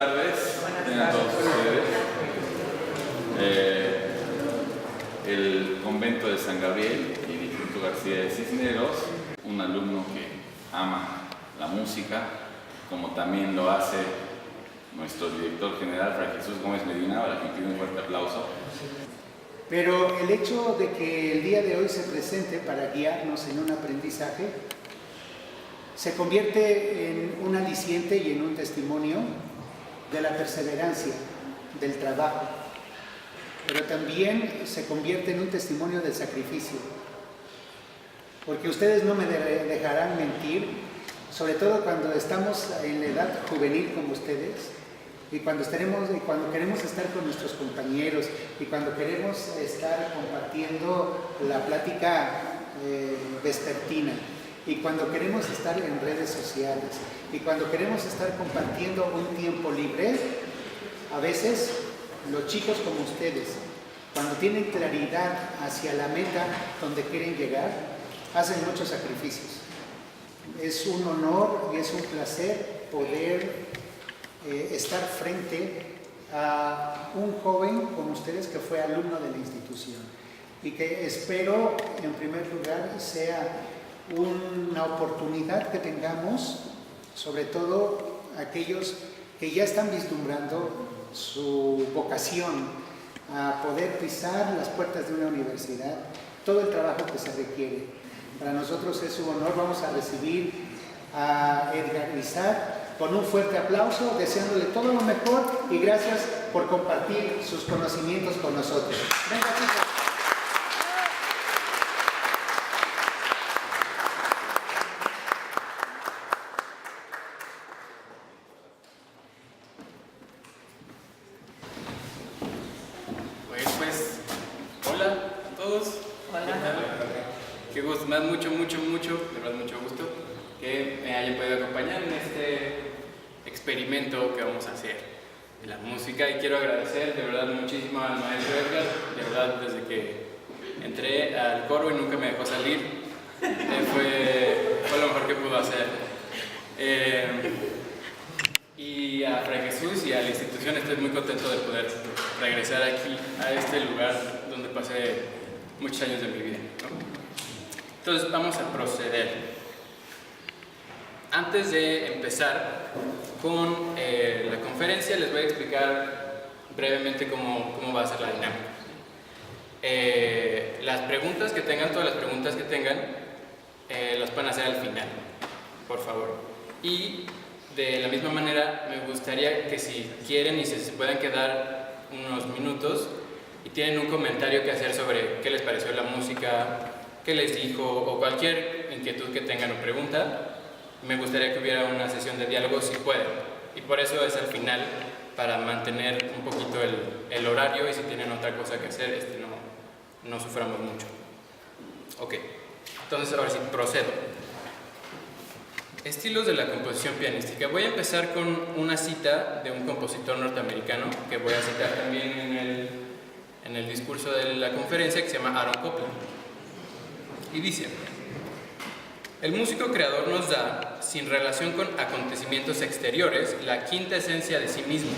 Buenas tardes, tengan todos ustedes. El convento de San Gabriel y el Instituto García de Cisneros, un alumno que ama la música, como también lo hace nuestro director general, Fray Jesús Gómez Medina, para quien pido un fuerte aplauso. Pero el hecho de que el día de hoy se presente para guiarnos en un aprendizaje se convierte en un aliciente y en un testimonio de la perseverancia, del trabajo, pero también se convierte en un testimonio del sacrificio, porque ustedes no me dejarán mentir, sobre todo cuando estamos en la edad juvenil como ustedes, y cuando queremos estar con nuestros compañeros, y cuando queremos estar compartiendo la plática vespertina, y cuando queremos estar en redes sociales, y cuando queremos estar compartiendo un tiempo libre, a veces los chicos como ustedes, cuando tienen claridad hacia la meta donde quieren llegar, hacen muchos sacrificios. Es un honor y es un placer poder estar frente a un joven como ustedes que fue alumno de la institución y que espero en primer lugar sea una oportunidad que tengamos, sobre todo aquellos que ya están vislumbrando su vocación a poder pisar las puertas de una universidad, todo el trabajo que se requiere. Para nosotros es un honor. Vamos a recibir a Edgar Isaac con un fuerte aplauso, deseándole todo lo mejor y gracias por compartir sus conocimientos con nosotros. Venga, chicos. Me da mucho, de verdad mucho gusto que me hayan podido acompañar en este experimento que vamos a hacer de la música, y quiero agradecer de verdad muchísimo al maestro Edgar, de verdad desde que entré al coro y nunca me dejó salir, fue lo mejor que pudo hacer. Y a Fray Jesús y a la institución estoy muy contento de poder regresar aquí a este lugar donde pasé muchos años de mi vida, ¿no? Entonces vamos a proceder. Antes de empezar con la conferencia, les voy a explicar brevemente cómo va a ser la dinámica. Las preguntas que tengan, todas las preguntas que tengan, las pueden hacer al final, por favor. Y de la misma manera, me gustaría que si quieren y se puedan quedar unos minutos y tienen un comentario que hacer sobre qué les pareció la música, qué les dijo o cualquier inquietud que tengan o pregunta, me gustaría que hubiera una sesión de diálogo si pueden. Y por eso es al final, para mantener un poquito el horario, y si tienen otra cosa que hacer, no suframos mucho. Ok, entonces ahora sí, procedo. Estilos de la composición pianística. Voy a empezar con una cita de un compositor norteamericano que voy a citar también en el discurso de la conferencia, que se llama Aaron Copland. Y dice: el músico creador nos da, sin relación con acontecimientos exteriores, la quinta esencia de sí mismo,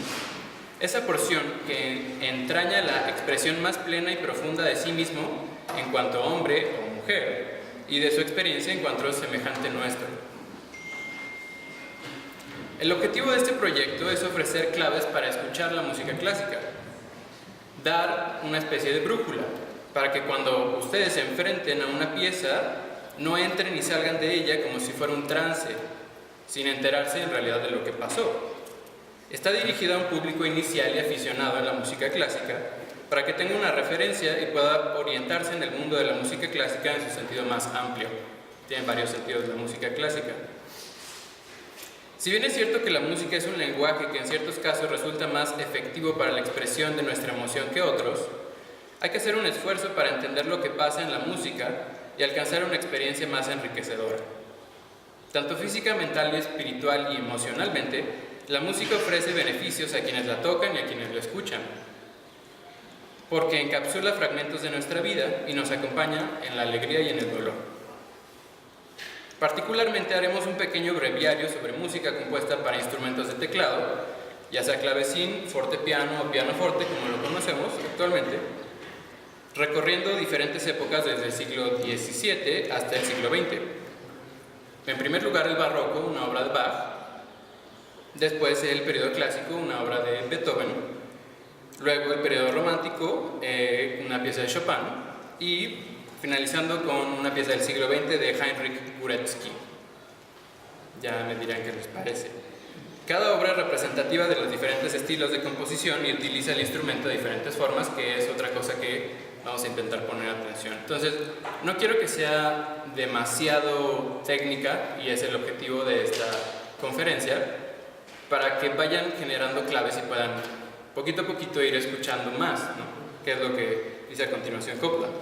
esa porción que entraña la expresión más plena y profunda de sí mismo en cuanto hombre o mujer, y de su experiencia en cuanto semejante nuestro. El objetivo de este proyecto es ofrecer claves para escuchar la música clásica, dar una especie de brújula, para que cuando ustedes se enfrenten a una pieza, no entren y salgan de ella como si fuera un trance, sin enterarse en realidad de lo que pasó. Está dirigida a un público inicial y aficionado a la música clásica, para que tenga una referencia y pueda orientarse en el mundo de la música clásica en su sentido más amplio. Tiene varios sentidos la música clásica. Si bien es cierto que la música es un lenguaje que en ciertos casos resulta más efectivo para la expresión de nuestra emoción que otros, hay que hacer un esfuerzo para entender lo que pasa en la música y alcanzar una experiencia más enriquecedora. Tanto física, mental, espiritual y emocionalmente, la música ofrece beneficios a quienes la tocan y a quienes la escuchan, porque encapsula fragmentos de nuestra vida y nos acompaña en la alegría y en el dolor. Particularmente haremos un pequeño breviario sobre música compuesta para instrumentos de teclado, ya sea clavecín, fortepiano o pianoforte, como lo conocemos actualmente, recorriendo diferentes épocas desde el siglo XVII hasta el siglo XX. En primer lugar, el barroco, una obra de Bach, después el periodo clásico, una obra de Beethoven, luego el periodo romántico, una pieza de Chopin, y finalizando con una pieza del siglo XX de Heinrich Guretzky. Ya me dirán qué les parece. Cada obra es representativa de los diferentes estilos de composición y utiliza el instrumento de diferentes formas, que es otra cosa que vamos a intentar poner atención. Entonces, no quiero que sea demasiado técnica, y es el objetivo de esta conferencia, para que vayan generando claves y puedan poquito a poquito ir escuchando más, ¿no? Que es lo que dice a continuación Copland.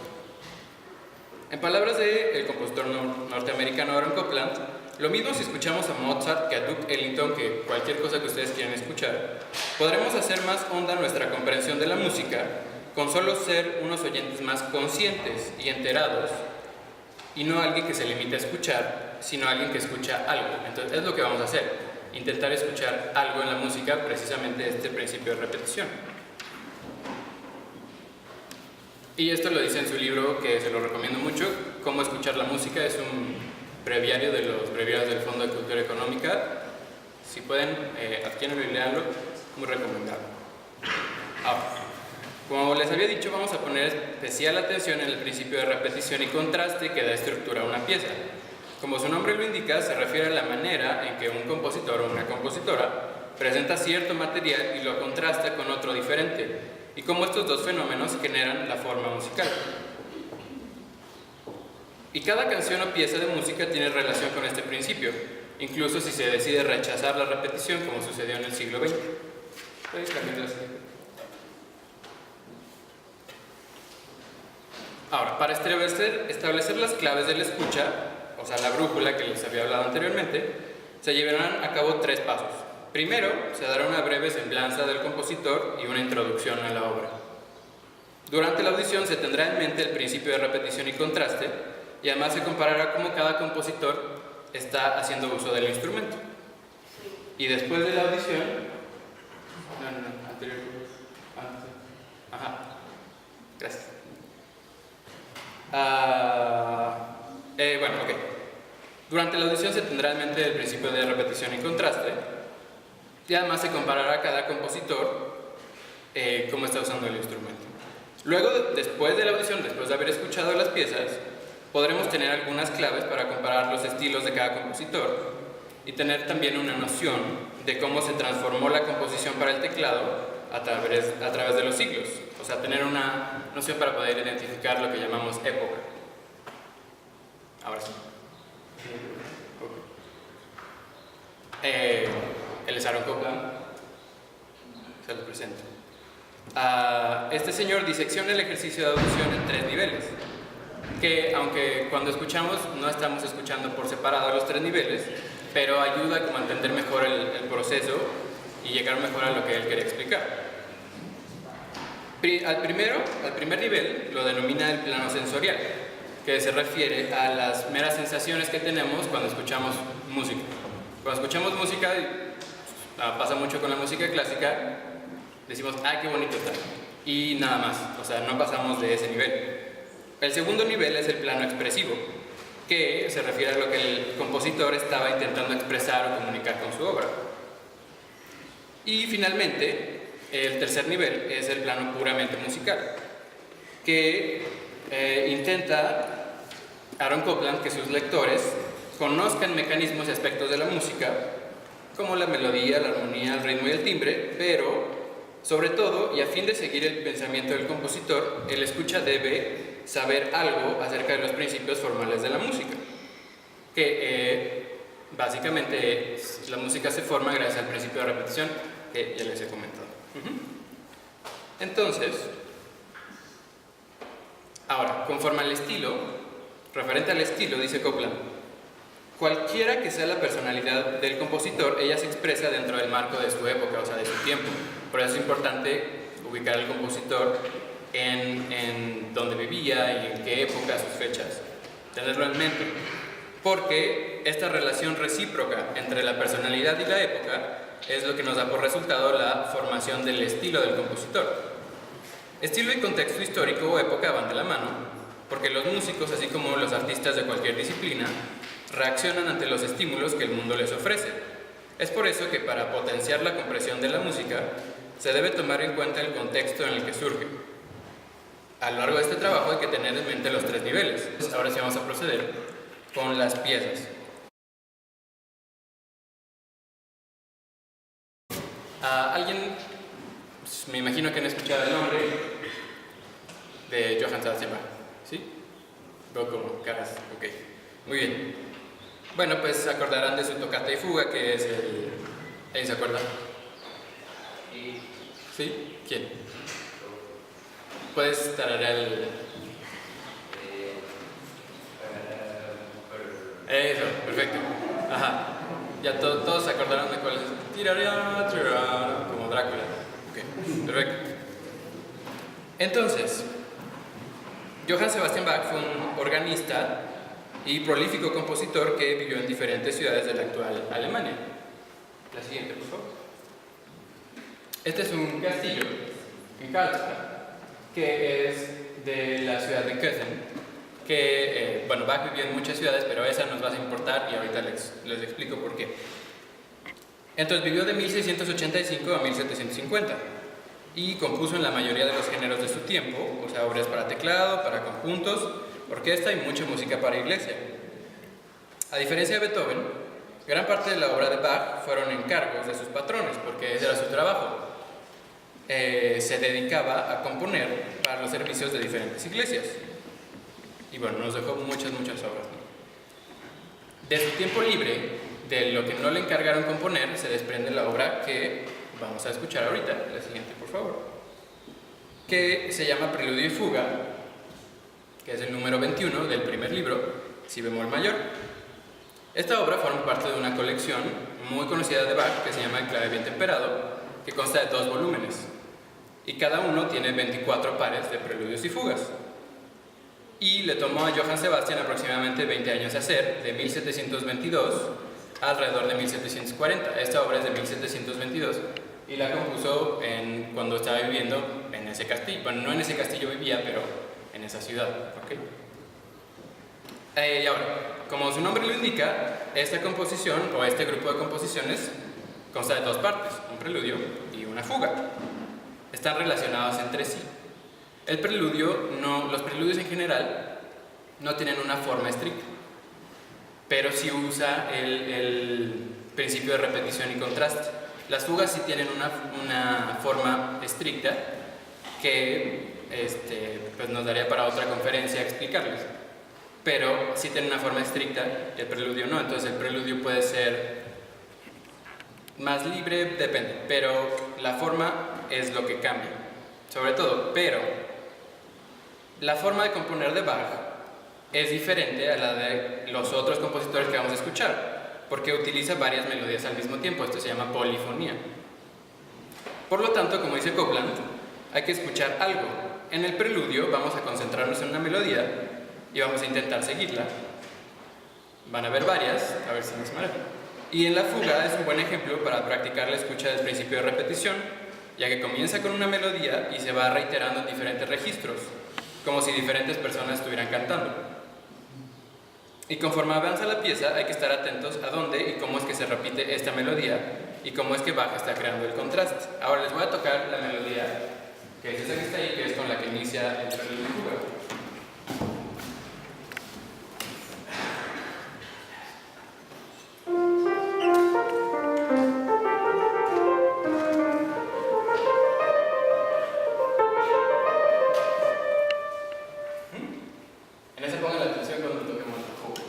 En palabras del compositor norteamericano Aaron Copland, lo mismo si escuchamos a Mozart que a Duke Ellington, que cualquier cosa que ustedes quieran escuchar, podremos hacer más honda nuestra comprensión de la música con solo ser unos oyentes más conscientes y enterados, y no alguien que se limite a escuchar, sino alguien que escucha algo. Entonces es lo que vamos a hacer, intentar escuchar algo en la música, precisamente este principio de repetición. Y esto lo dice en su libro, que se lo recomiendo mucho, Cómo escuchar la música. Es un breviario de los breviarios del Fondo de Cultura Económica. Si pueden, adquiérenlo y leanlo, muy recomendable. Ahora, como les había dicho, vamos a poner especial atención en el principio de repetición y contraste que da estructura a una pieza. Como su nombre lo indica, se refiere a la manera en que un compositor o una compositora presenta cierto material y lo contrasta con otro diferente, y cómo estos dos fenómenos generan la forma musical. Y cada canción o pieza de música tiene relación con este principio, incluso si se decide rechazar la repetición, como sucedió en el siglo XX. ¿Puedes cambiar la siguiente? Ahora, para establecer las claves de la escucha, o sea, la brújula que les había hablado anteriormente, se llevarán a cabo 3 pasos. Primero, se dará una breve semblanza del compositor y una introducción a la obra. Durante la audición se tendrá en mente el principio de repetición y contraste, y además se comparará cómo cada compositor está haciendo uso del instrumento. Y después de la audición... anterior. Ajá. Gracias. Bueno, ok. Durante la audición se tendrá en mente el principio de repetición y contraste, y además se comparará cada compositor cómo está usando el instrumento. Luego, después de la audición, después de haber escuchado las piezas, podremos tener algunas claves para comparar los estilos de cada compositor y tener también una noción de cómo se transformó la composición para el teclado a través de los siglos. O sea, tener una noción para poder identificar lo que llamamos época. Ahora sí. Él es Aaron Copland. Se lo presento. Este señor disecciona el ejercicio de audición en 3 niveles, que aunque cuando escuchamos no estamos escuchando por separado los 3 niveles, pero ayuda como a entender mejor el proceso y llegar mejor a lo que él quería explicar. Al primer nivel lo denomina el plano sensorial, que se refiere a las meras sensaciones que tenemos cuando escuchamos música. Cuando escuchamos música, pasa mucho con la música clásica, decimos, ¡ay, qué bonito está! Y nada más, o sea, no pasamos de ese nivel. El segundo nivel es el plano expresivo, que se refiere a lo que el compositor estaba intentando expresar o comunicar con su obra. Y finalmente, el tercer nivel es el plano puramente musical, que intenta Aaron Copland que sus lectores conozcan mecanismos y aspectos de la música, como la melodía, la armonía, el ritmo y el timbre, pero sobre todo, y a fin de seguir el pensamiento del compositor, el escucha debe saber algo acerca de los principios formales de la música, que básicamente la música se forma gracias al principio de repetición, que ya les he comentado. Entonces, ahora, conforme al estilo, referente al estilo, dice Copland, cualquiera que sea la personalidad del compositor, ella se expresa dentro del marco de su época, o sea, de su tiempo. Por eso es importante ubicar al compositor en dónde vivía y en qué época, sus fechas, tenerlo en mente. porque esta relación recíproca entre la personalidad y la época es lo que nos da por resultado la formación del estilo del compositor. Estilo y contexto histórico o época van de la mano, porque los músicos, así como los artistas de cualquier disciplina, reaccionan ante los estímulos que el mundo les ofrece. Es por eso que para potenciar la comprensión de la música, se debe tomar en cuenta el contexto en el que surge. A lo largo de este trabajo hay que tener en mente los 3 niveles. Ahora sí vamos a proceder con las piezas. ¿Alguien? Pues, me imagino que han escuchado el nombre de Johann Sebastian Bach, ¿sí? Veo como caras, ok. Muy bien. Bueno, pues se acordarán de su tocata y fuga, que es el... ¿Alguien se acuerda? ¿Sí? ¿Quién? ¿Puedes tararear el...? Eso, perfecto. Ajá. Ya todos se acordaron de cuál es. Tiraria, tiraria, como Drácula. Ok, perfecto. Entonces, Johann Sebastian Bach fue un organista y prolífico compositor que vivió en diferentes ciudades de la actual Alemania. La siguiente, por favor. Este es un castillo en Karlsbad, que es de la ciudad de Köthen, que, bueno, Bach vivió en muchas ciudades, pero esa nos va a importar y ahorita les explico por qué. Entonces vivió de 1685 a 1750 y compuso en la mayoría de los géneros de su tiempo, o sea, obras para teclado, para conjuntos, orquesta y mucha música para iglesia. A diferencia de Beethoven, gran parte de la obra de Bach fueron encargos de sus patrones, porque ese era su trabajo. Se dedicaba a componer para los servicios de diferentes iglesias. Y bueno, nos dejó muchas obras. De su tiempo libre, de lo que no le encargaron componer, se desprende la obra que vamos a escuchar ahorita, la siguiente por favor, que se llama Preludio y Fuga, que es el número 21 del primer libro, Si bemol mayor. Esta obra forma parte de una colección muy conocida de Bach que se llama El clave bien temperado, que consta de 2 volúmenes, y cada uno tiene 24 pares de preludios y fugas. Y le tomó a Johann Sebastian aproximadamente 20 años hacer, de 1722 a alrededor de 1740. Esta obra es de 1722 y la compuso cuando estaba viviendo en ese castillo. Bueno, no en ese castillo vivía, pero en esa ciudad. ¿Okay? Y ahora, como su nombre lo indica, esta composición o este grupo de composiciones consta de 2 partes, un preludio y una fuga. Están relacionados entre sí. Los preludios en general no tienen una forma estricta, pero sí usa el principio de repetición y contraste. Las fugas sí tienen una forma estricta que pues nos daría para otra conferencia explicarles, pero sí tienen una forma estricta y el preludio no. Entonces el preludio puede ser más libre, depende, pero la forma es lo que cambia, sobre todo. Pero la forma de componer de Bach es diferente a la de los otros compositores que vamos a escuchar, porque utiliza varias melodías al mismo tiempo. Esto se llama polifonía. Por lo tanto, como dice Copland, hay que escuchar algo. En el preludio vamos a concentrarnos en una melodía y vamos a intentar seguirla. Van a haber varias, a ver si nos manejan. Y en la fuga es un buen ejemplo para practicar la escucha del principio de repetición, ya que comienza con una melodía y se va reiterando en diferentes registros, como si diferentes personas estuvieran cantando. Y conforme avanza la pieza hay que estar atentos a dónde y cómo es que se repite esta melodía y cómo es que Bach está creando el contraste. Ahora les voy a tocar la melodía que es esa que está ahí, que es con la que inicia el preludio y fuga. En ese pongan la atención cuando toquemos el fuga.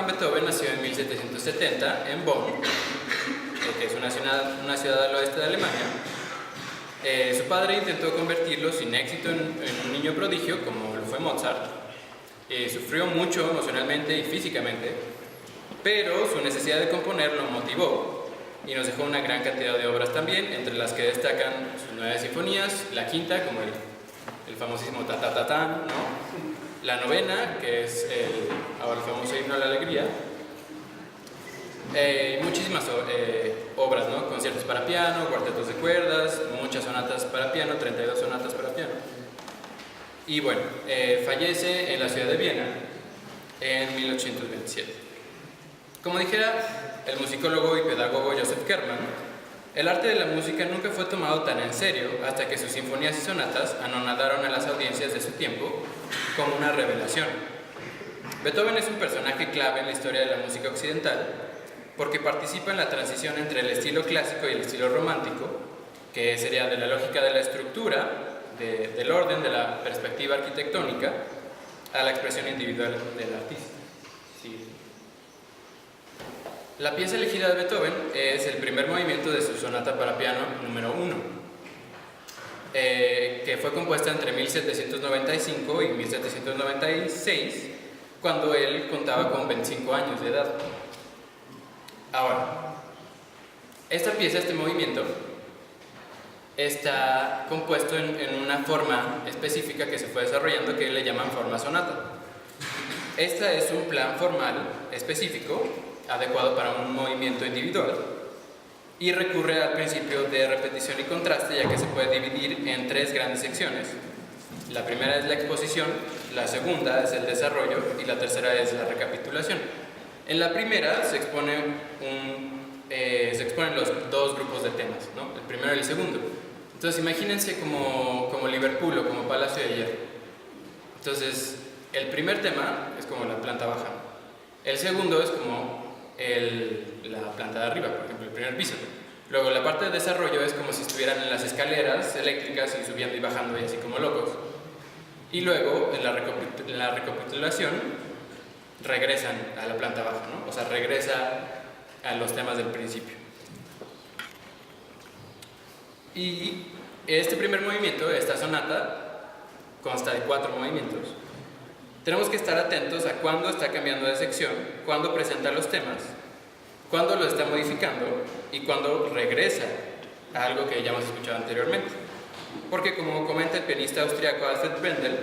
Johann Beethoven nació en 1770 en Bonn, que es una ciudad al oeste de Alemania. Su padre intentó convertirlo sin éxito en un niño prodigio, como lo fue Mozart. Sufrió mucho emocionalmente y físicamente, pero su necesidad de componer lo motivó y nos dejó una gran cantidad de obras también, entre las que destacan sus 9 sinfonías, la quinta, como el famosísimo ta-ta-ta-tan, ¿no? La novena, que es ahora el famoso himno a la alegría. Muchísimas obras, ¿no? Conciertos para piano, cuartetos de cuerdas, muchas sonatas para piano, 32 sonatas para piano. Y bueno, fallece en la ciudad de Viena en 1827. Como dijera el musicólogo y pedagogo Joseph Kerman, el arte de la música nunca fue tomado tan en serio hasta que sus sinfonías y sonatas anonadaron a las audiencias de su tiempo como una revelación. Beethoven es un personaje clave en la historia de la música occidental porque participa en la transición entre el estilo clásico y el estilo romántico, que sería de la lógica de la estructura, del orden, de la perspectiva arquitectónica, a la expresión individual del artista. Sí. La pieza elegida de Beethoven es el primer movimiento de su sonata para piano número 1, que fue compuesta entre 1795 y 1796, cuando él contaba con 25 años de edad. Ahora, esta pieza, este movimiento, está compuesto en una forma específica que se fue desarrollando que le llaman forma sonata. Esta es un plan formal específico adecuado para un movimiento individual y recurre al principio de repetición y contraste, ya que se puede dividir en 3 grandes secciones. La primera es la exposición, la segunda es el desarrollo y la tercera es la recapitulación. En la primera se exponen los 2 grupos de temas, ¿no? El primero y el segundo. Entonces imagínense como Liverpool o como Palacio de Hierro. Entonces el primer tema es como la planta baja, el segundo es como la planta de arriba, por ejemplo el primer piso. Luego la parte de desarrollo es como si estuvieran en las escaleras eléctricas y subiendo y bajando y así como locos. Y luego en la recapitulación regresan a la planta baja, ¿no? O sea, regresa a los temas del principio. Y este primer movimiento, esta sonata, consta de 4 movimientos. Tenemos que estar atentos a cuándo está cambiando de sección, cuándo presenta los temas, cuándo lo está modificando y cuándo regresa a algo que ya hemos escuchado anteriormente. Porque como comenta el pianista austriaco Alfred Brendel,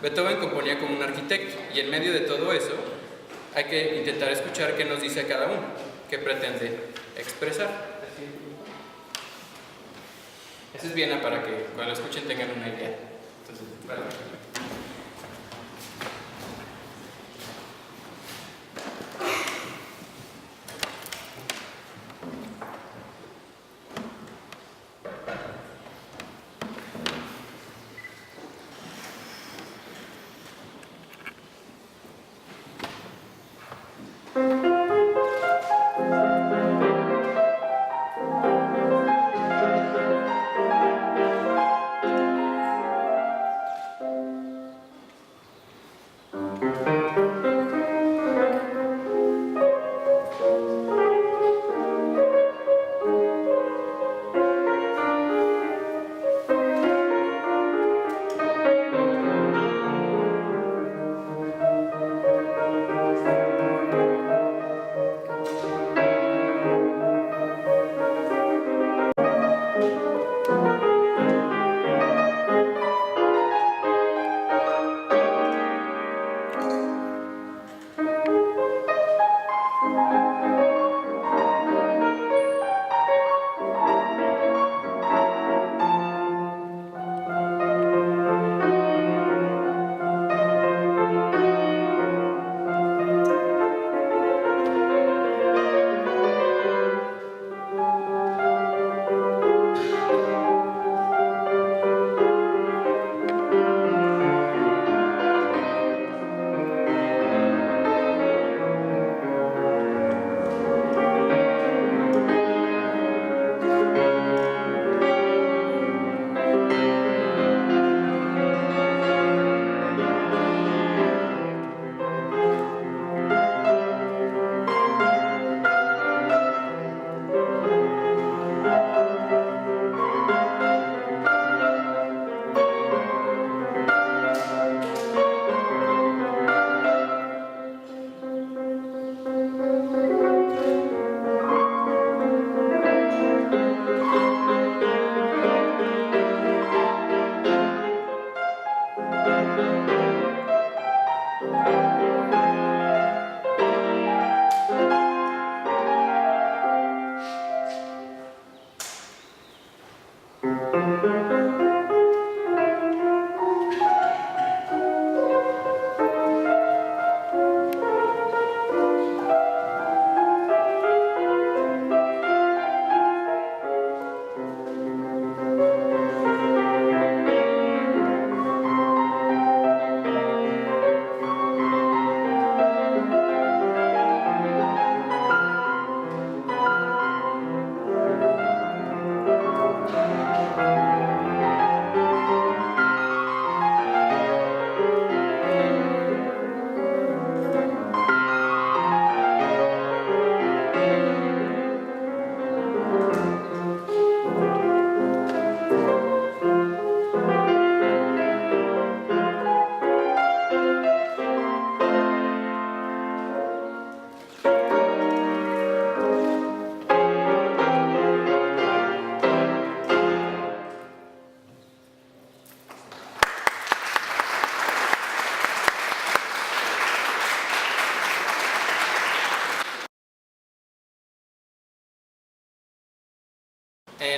Beethoven componía como un arquitecto y en medio de todo eso hay que intentar escuchar qué nos dice a cada uno, qué pretende expresar. Eso es Viena para que cuando lo escuchen tengan una idea. Entonces, vale.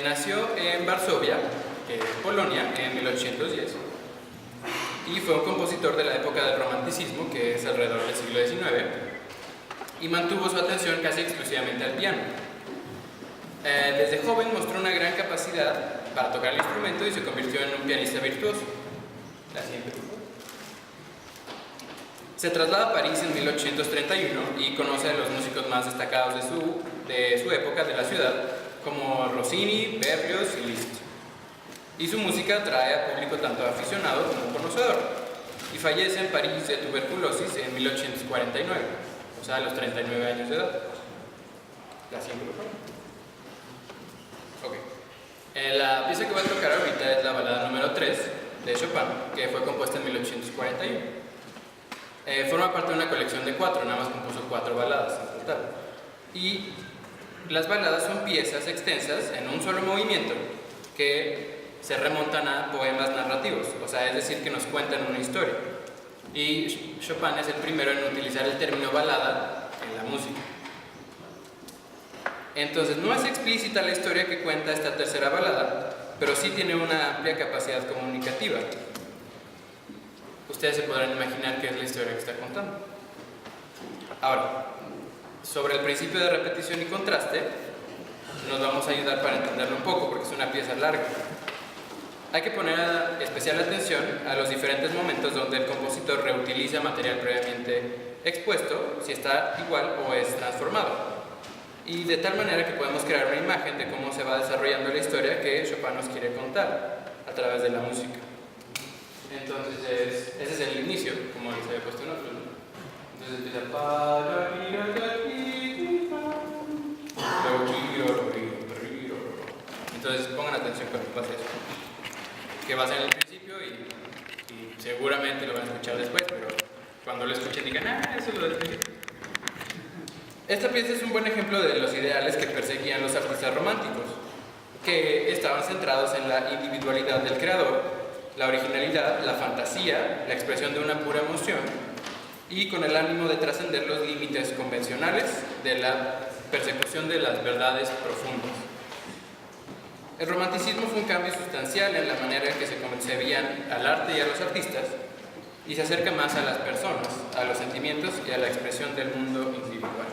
Nació en Varsovia, Polonia, en 1810, y fue un compositor de la época del romanticismo, que es alrededor del siglo XIX, y mantuvo su atención casi exclusivamente al piano. Desde joven mostró una gran capacidad para tocar el instrumento y se convirtió en un pianista virtuoso. La siguiente. Se traslada a París en 1831 y conoce a los músicos más destacados de su época, de la ciudad, como Rossini, Berlioz y Liszt. Y su música atrae al público tanto aficionado como conocedor. Y fallece en París de tuberculosis en 1849, o sea, a los 39 años de edad. La siguiente, por favor. Ok. La pieza que voy a tocar ahorita es la balada número 3 de Chopin, que fue compuesta en 1841. Forma parte de una colección de 4, nada más compuso 4 baladas en total. Y las baladas son piezas extensas en un solo movimiento que se remontan a poemas narrativos, o sea, es decir, que nos cuentan una historia. Y Chopin es el primero en utilizar el término balada en la música. Entonces, no es explícita la historia que cuenta esta tercera balada, pero sí tiene una amplia capacidad comunicativa. Ustedes se podrán imaginar qué es la historia que está contando. Ahora, sobre el principio de repetición y contraste, nos vamos a ayudar para entenderlo un poco, porque es una pieza larga. Hay que poner especial atención a los diferentes momentos donde el compositor reutiliza material previamente expuesto, si está igual o es transformado. Y de tal manera que podemos crear una imagen de cómo se va desarrollando la historia que Chopin nos quiere contar a través de la música. Entonces, ese es el inicio, como les había puesto en otro, ¿no? Entonces empieza entonces pongan atención cuando pase eso, que va a ser en el principio y seguramente lo van a escuchar después, pero cuando lo escuchen digan, eso es lo del principio. Esta pieza es un buen ejemplo de los ideales que perseguían los artistas románticos, que estaban centrados en la individualidad del creador, la originalidad, la fantasía, la expresión de una pura emoción y con el ánimo de trascender los límites convencionales de la persecución de las verdades profundas. El romanticismo fue un cambio sustancial en la manera en que se concebían al arte y a los artistas y se acerca más a las personas, a los sentimientos y a la expresión del mundo individual.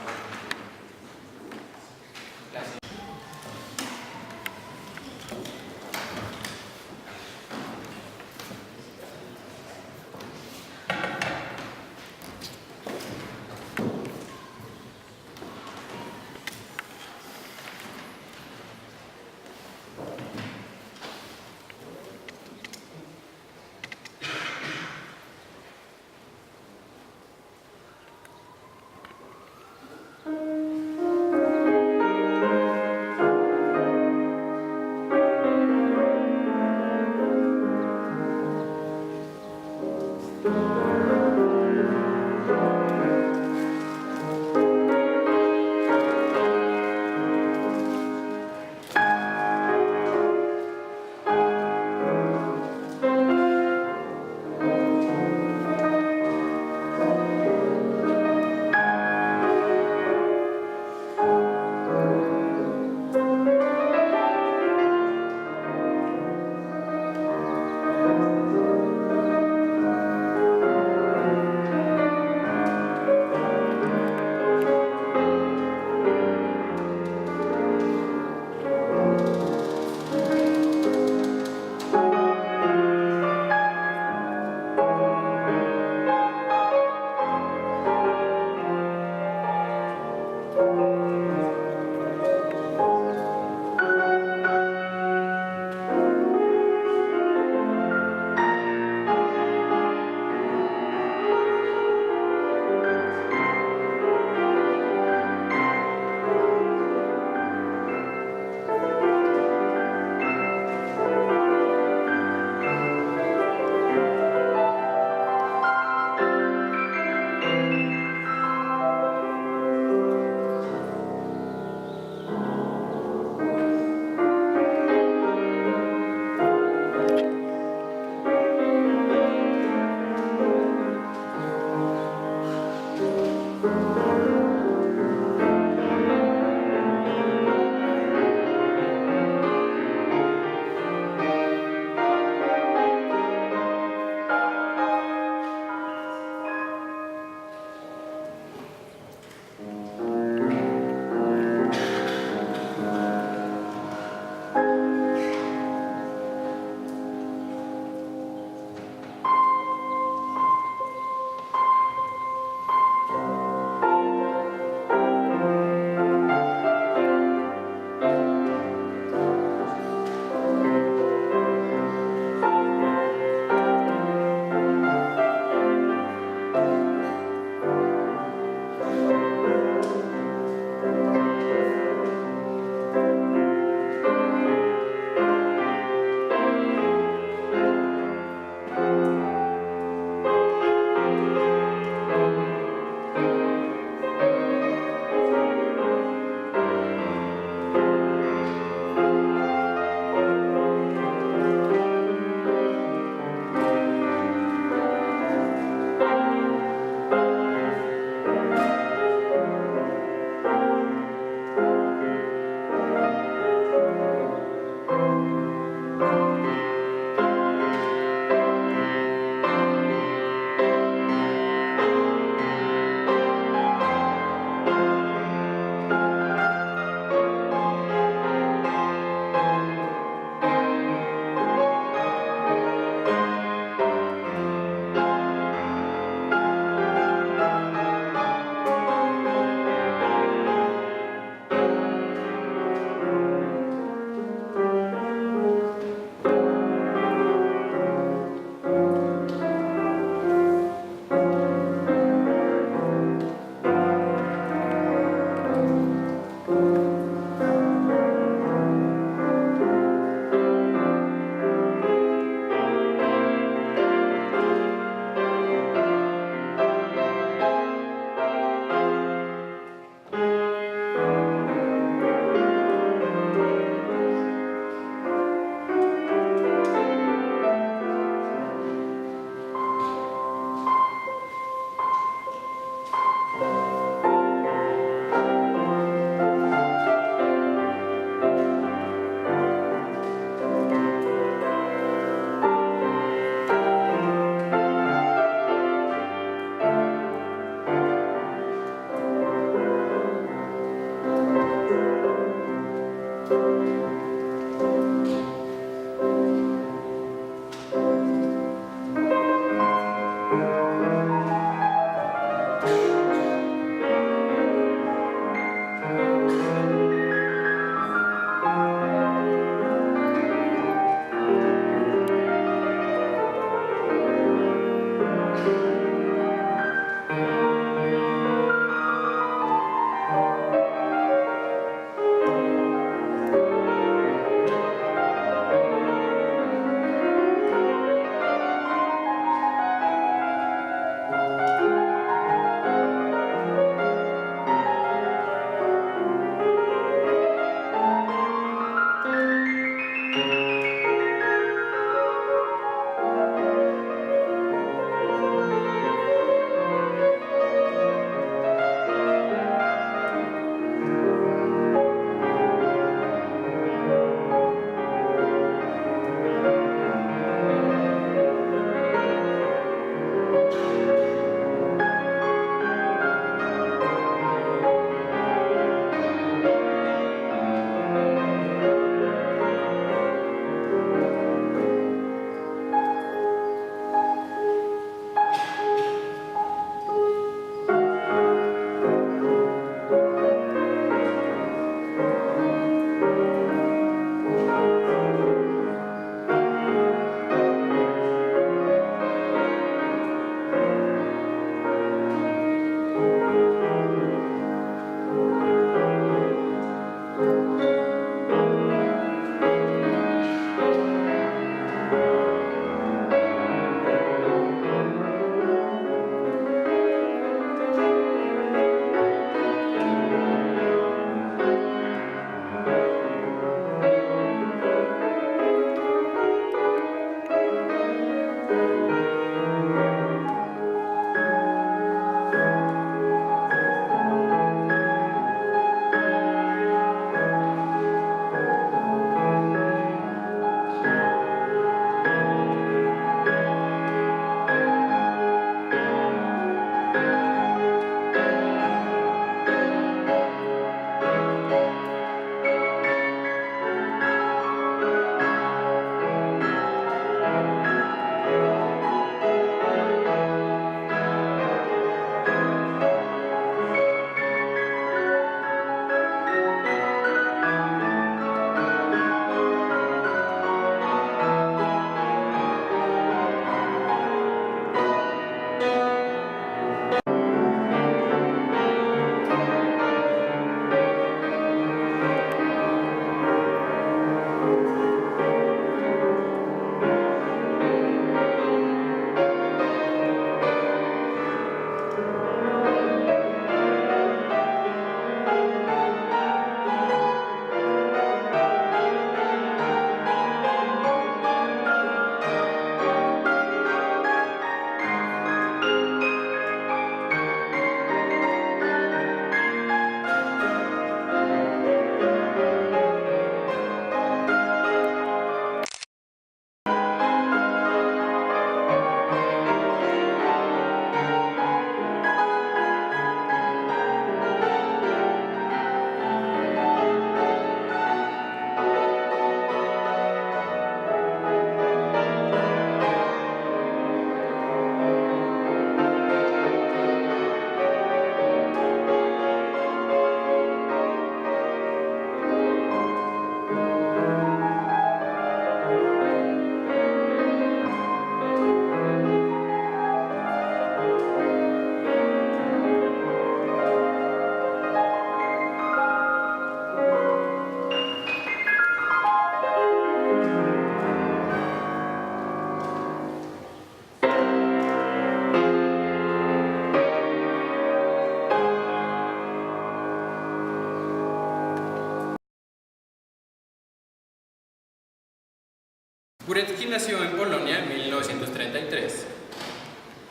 Górecki nació en Polonia en 1933.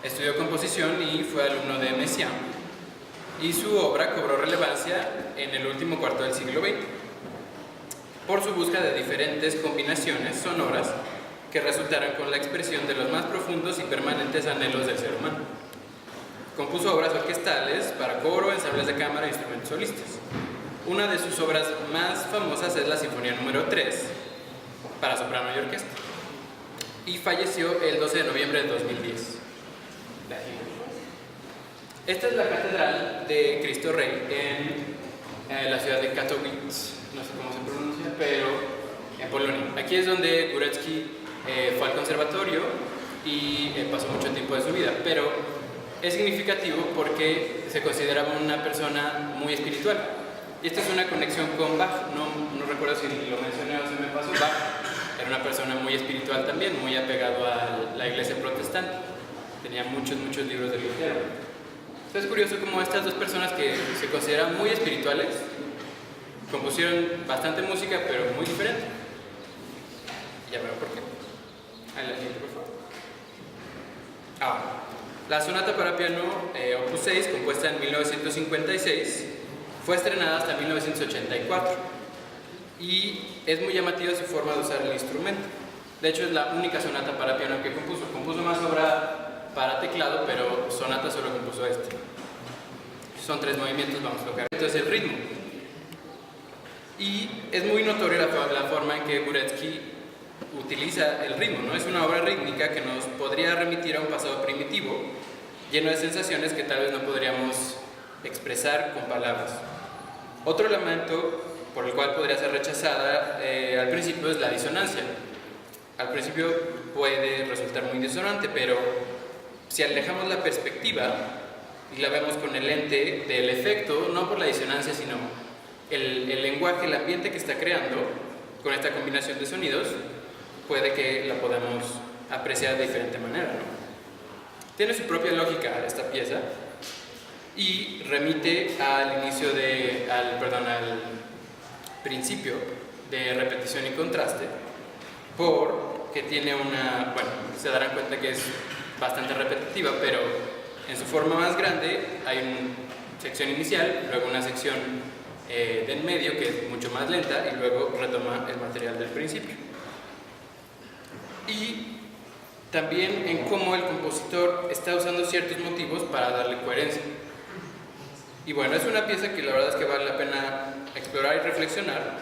Estudió composición y fue alumno de Messiaen, y su obra cobró relevancia en el último cuarto del siglo XX por su búsqueda de diferentes combinaciones sonoras que resultaran con la expresión de los más profundos y permanentes anhelos del ser humano. Compuso obras orquestales para coro, ensambles de cámara e instrumentos solistas. Una de sus obras más famosas es la Sinfonía número 3 para soprano y orquesta, y falleció el 12 de noviembre de 2010. Esta es la Catedral de Cristo Rey en la ciudad de Katowice, no sé cómo se pronuncia, pero en Polonia. Aquí es donde Górecki fue al conservatorio y pasó mucho tiempo de su vida, pero es significativo porque se consideraba una persona muy espiritual. Y esta es una conexión con Bach, no recuerdo si lo mencioné o se me pasó. Bach era una persona muy espiritual también, muy apegado a la iglesia protestante. Tenía muchos libros de Lutero. Entonces es curioso cómo estas dos personas que se consideran muy espirituales compusieron bastante música, pero muy diferente. Ya verán por qué. La siguiente, por favor. La sonata para piano Opus 6, compuesta en 1956, fue estrenada hasta 1984 y es muy llamativa su forma de usar el instrumento. De hecho, es la única sonata para piano que compuso. Compuso más obra para teclado, pero sonata solo compuso este. Son 3 movimientos, vamos a tocar. Entonces, el ritmo. Y es muy notoria la forma en que Górecki utiliza el ritmo, ¿no? Es una obra rítmica que nos podría remitir a un pasado primitivo, lleno de sensaciones que tal vez no podríamos expresar con palabras. Otro elemento por el cual podría ser rechazada al principio es la disonancia. Al principio puede resultar muy disonante, pero si alejamos la perspectiva y la vemos con el lente del efecto, no por la disonancia, sino el lenguaje, el ambiente que está creando con esta combinación de sonidos, puede que la podamos apreciar de diferente manera, ¿no? Tiene su propia lógica esta pieza y remite al al principio de repetición y contraste, porque tiene se darán cuenta que es bastante repetitiva, pero en su forma más grande hay una sección inicial, luego una sección del medio que es mucho más lenta y luego retoma el material del principio. Y también en cómo el compositor está usando ciertos motivos para darle coherencia. Y bueno, es una pieza que la verdad es que vale la pena explorar y reflexionar,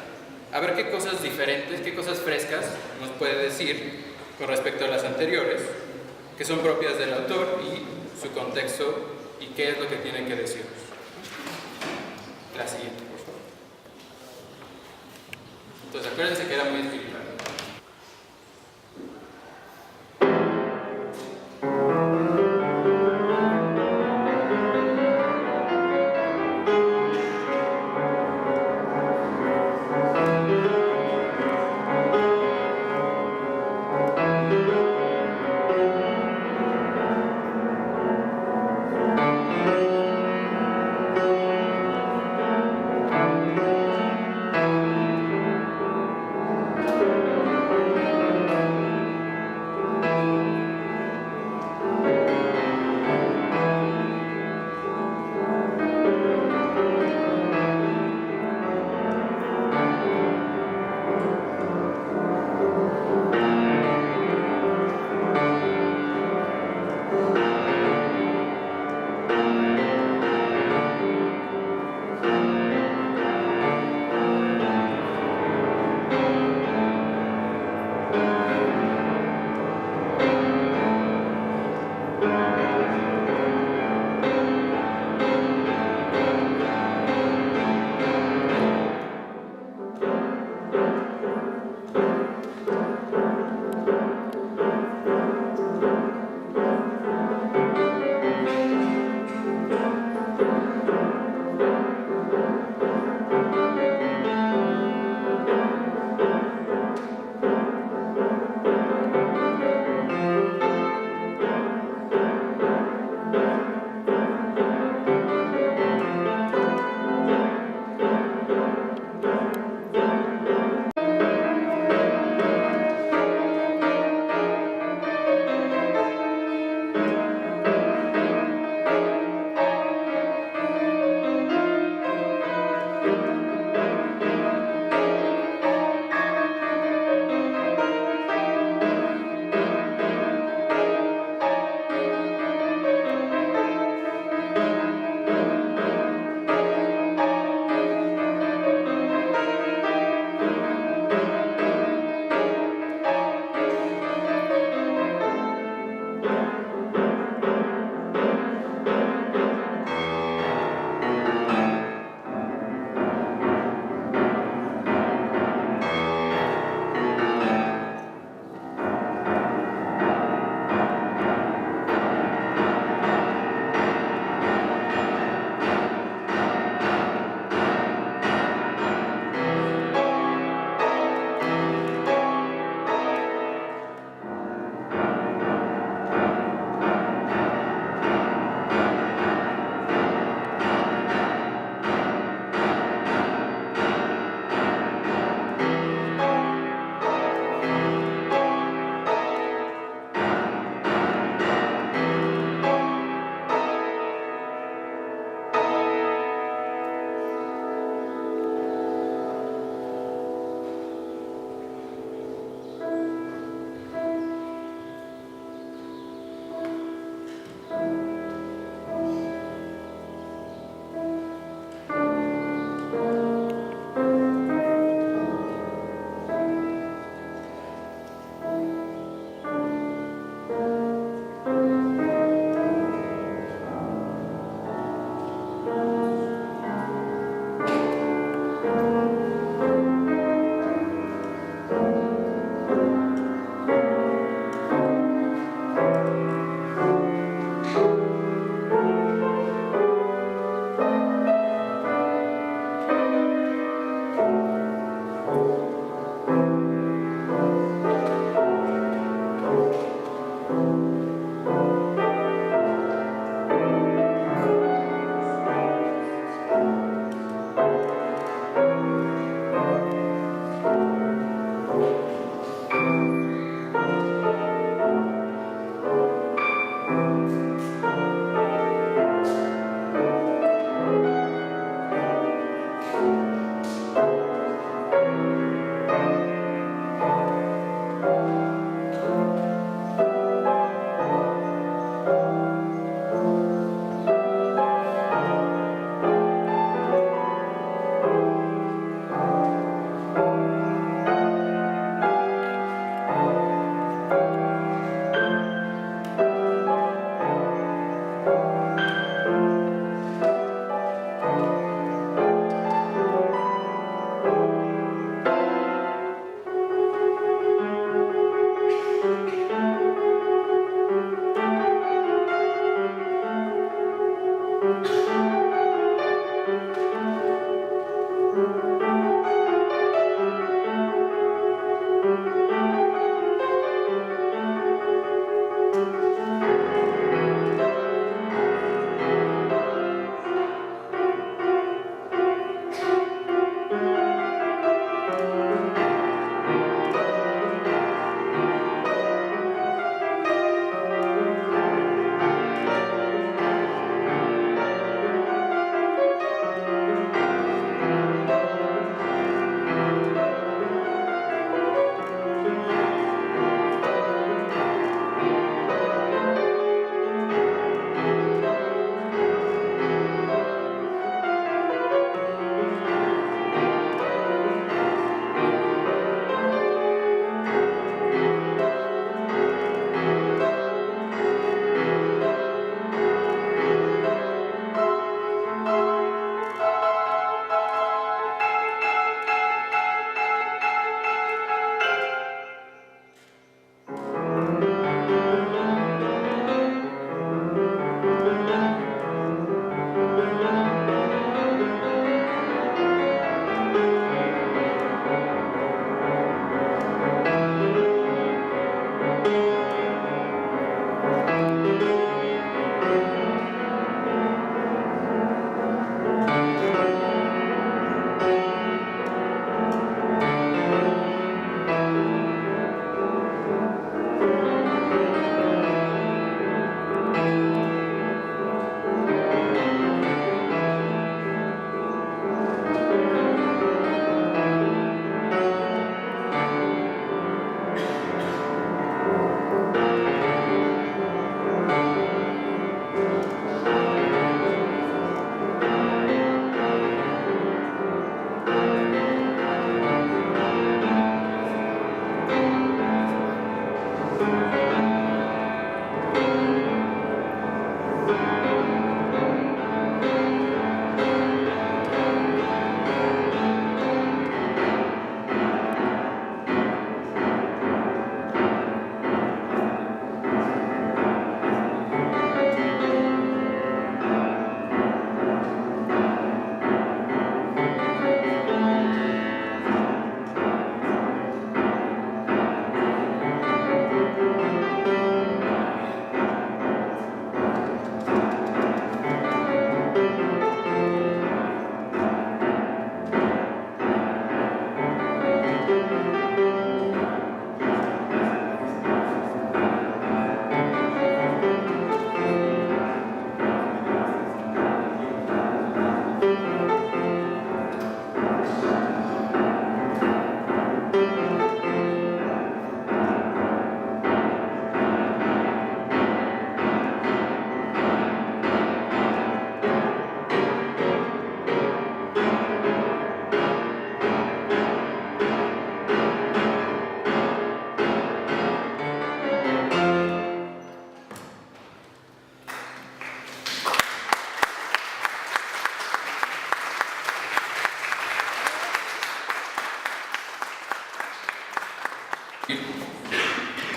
a ver qué cosas diferentes, qué cosas frescas nos puede decir con respecto a las anteriores, que son propias del autor y su contexto y qué es lo que tiene que decirnos. La siguiente, por favor. Entonces acuérdense que era muy espiritual.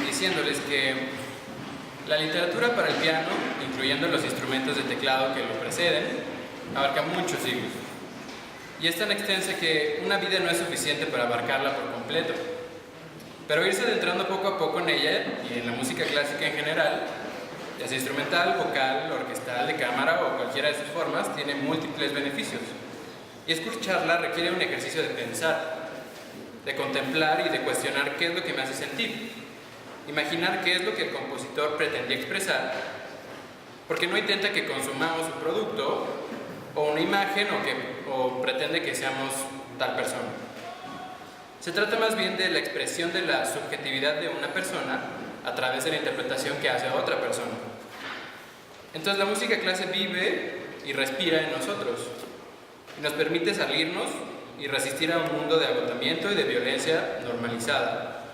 diciéndoles que la literatura para el piano, incluyendo los instrumentos de teclado que lo preceden, abarca muchos siglos. Y es tan extensa que una vida no es suficiente para abarcarla por completo. Pero irse adentrando poco a poco en ella y en la música clásica en general, ya sea instrumental, vocal, orquestal, de cámara o cualquiera de sus formas, tiene múltiples beneficios. Y escucharla requiere un ejercicio de pensar, de contemplar y de cuestionar qué es lo que me hace sentir. Imaginar qué es lo que el compositor pretendía expresar, porque no intenta que consumamos un producto o una imagen o pretende que seamos tal persona. Se trata más bien de la expresión de la subjetividad de una persona a través de la interpretación que hace a otra persona. Entonces la música clásica vive y respira en nosotros y nos permite salirnos y resistir a un mundo de agotamiento y de violencia normalizada,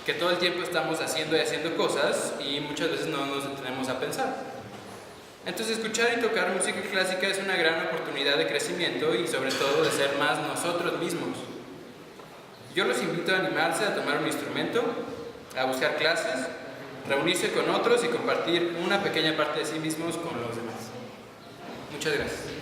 que todo el tiempo estamos haciendo y haciendo cosas y muchas veces no nos detenemos a pensar. Entonces escuchar y tocar música clásica es una gran oportunidad de crecimiento y sobre todo de ser más nosotros mismos. Yo los invito a animarse a tomar un instrumento, a buscar clases, reunirse con otros y compartir una pequeña parte de sí mismos con los demás. Muchas gracias.